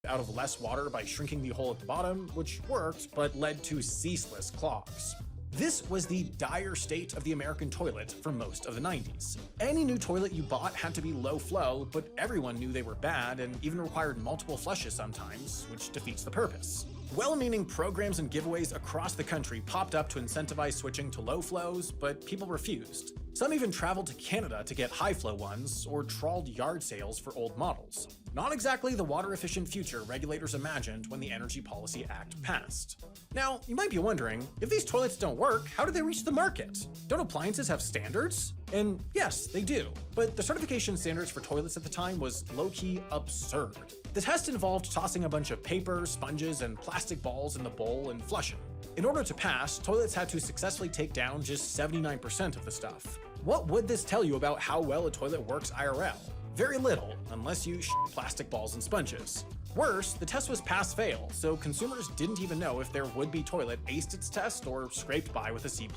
out of less water by shrinking the hole at the bottom, which worked, but led to ceaseless clogs. This was the dire state of the American toilet for most of the 90s. Any new toilet you bought had to be low flow, but everyone knew they were bad and even required multiple flushes sometimes, which defeats the purpose. Well-meaning programs and giveaways across the country popped up to incentivize switching to low flows, but people refused. Some even traveled to Canada to get high-flow ones, or trawled yard sales for old models. Not exactly the water-efficient future regulators imagined when the Energy Policy Act passed. Now, you might be wondering, if these toilets don't work, how do they reach the market? Don't appliances have standards? And yes, they do, but the certification standards for toilets at the time was low-key absurd. The test involved tossing a bunch of paper, sponges, and plastic balls in the bowl and flushing. In order to pass, toilets had to successfully take down just 79% of the stuff. What would this tell you about how well a toilet works IRL? Very little, unless you plastic balls and sponges. Worse, the test was pass-fail, so consumers didn't even know if their would-be toilet aced its test or scraped by with a C+.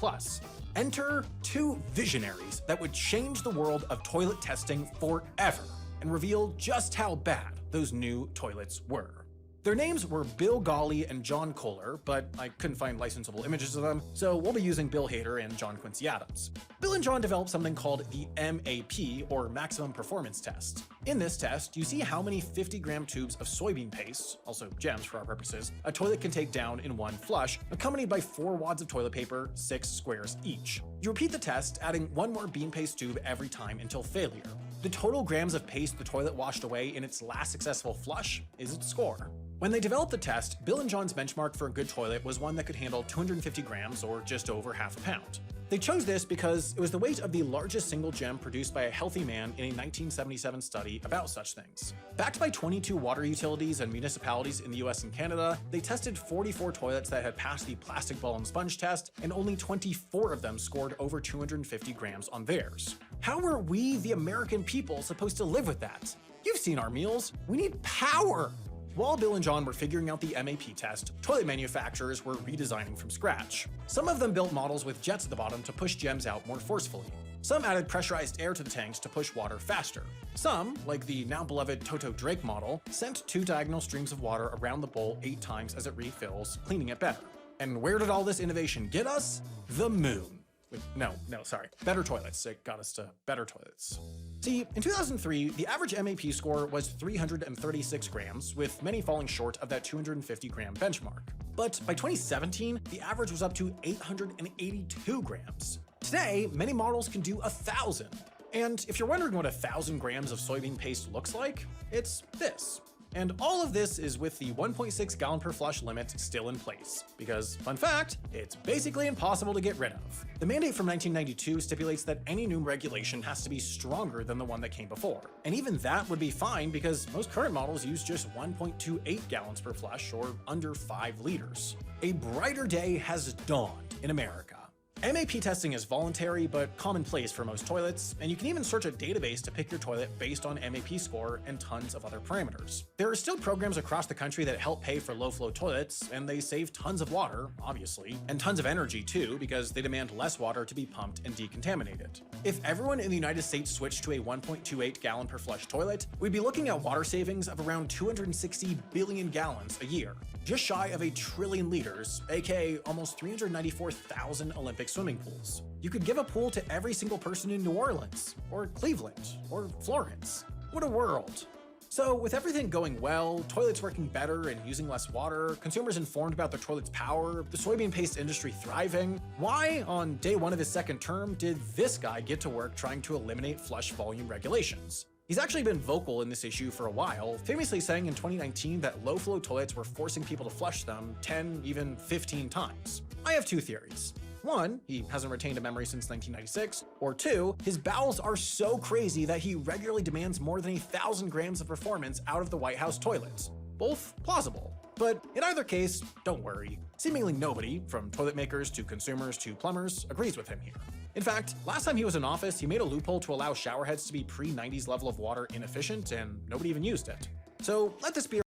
Enter two visionaries that would change the world of toilet testing forever and reveal just how bad those new toilets were. Their names were Bill Gauley and John Kohler, but I couldn't find licensable images of them, so we'll be using Bill Hader and John Quincy Adams. Bill and John developed something called the MAP, or Maximum Performance Test. In this test, you see how many 50-gram tubes of soybean paste, also gems for our purposes, a toilet can take down in one flush, accompanied by 4 wads of toilet paper, 6 squares each. You repeat the test, adding 1 more bean paste tube every time until failure. The total grams of paste the toilet washed away in its last successful flush is its score. When they developed the test, Bill and John's benchmark for a good toilet was one that could handle 250 grams, or just over half a pound. They chose this because it was the weight of the largest single gem produced by a healthy man in a 1977 study about such things. Backed by 22 water utilities and municipalities in the US and Canada, they tested 44 toilets that had passed the plastic ball and sponge test, and only 24 of them scored over 250 grams on theirs. How are we, the American people, supposed to live with that? You've seen our meals. We need power! While Bill and John were figuring out the MAP test, toilet manufacturers were redesigning from scratch. Some of them built models with jets at the bottom to push gems out more forcefully. Some added pressurized air to the tanks to push water faster. Some, like the now beloved Toto Drake model, sent 2 diagonal streams of water around the bowl 8 times as it refills, cleaning it better. And where did all this innovation get us? The moon. Sorry. Better toilets. It got us to better toilets. See, in 2003, the average MAP score was 336 grams, with many falling short of that 250 gram benchmark. But by 2017, the average was up to 882 grams. Today, many models can do 1,000. And if you're wondering what 1,000 grams of soybean paste looks like, it's this. And all of this is with the 1.6 gallon per flush limit still in place, because, fun fact, it's basically impossible to get rid of. The mandate from 1992 stipulates that any new regulation has to be stronger than the one that came before. And even that would be fine because most current models use just 1.28 gallons per flush, or under 5 liters. A brighter day has dawned in America. MAP testing is voluntary but commonplace for most toilets, and you can even search a database to pick your toilet based on MAP score and tons of other parameters. There are still programs across the country that help pay for low-flow toilets, and they save tons of water, obviously, and tons of energy too, because they demand less water to be pumped and decontaminated. If everyone in the United States switched to a 1.28 gallon per flush toilet, we'd be looking at water savings of around 260 billion gallons a year, just shy of 1 trillion liters, aka almost 394,000 Olympic swimming pools. You could give a pool to every single person in New Orleans, or Cleveland, or Florence. What a world. So with everything going well, toilets working better and using less water, consumers informed about their toilet's power, the soybean paste industry thriving, why, on day 1 of his second term, did this guy get to work trying to eliminate flush volume regulations? He's actually been vocal in this issue for a while, famously saying in 2019 that low-flow toilets were forcing people to flush them 10, even 15 times. I have 2 theories. 1, he hasn't retained a memory since 1996, or 2, his bowels are so crazy that he regularly demands more than 1,000 grams of performance out of the White House toilets. Both plausible. But in either case, don't worry. Seemingly nobody, from toilet makers to consumers to plumbers, agrees with him here. In fact, last time he was in office, he made a loophole to allow showerheads to be pre-90s level of water inefficient, and nobody even used it. So let this be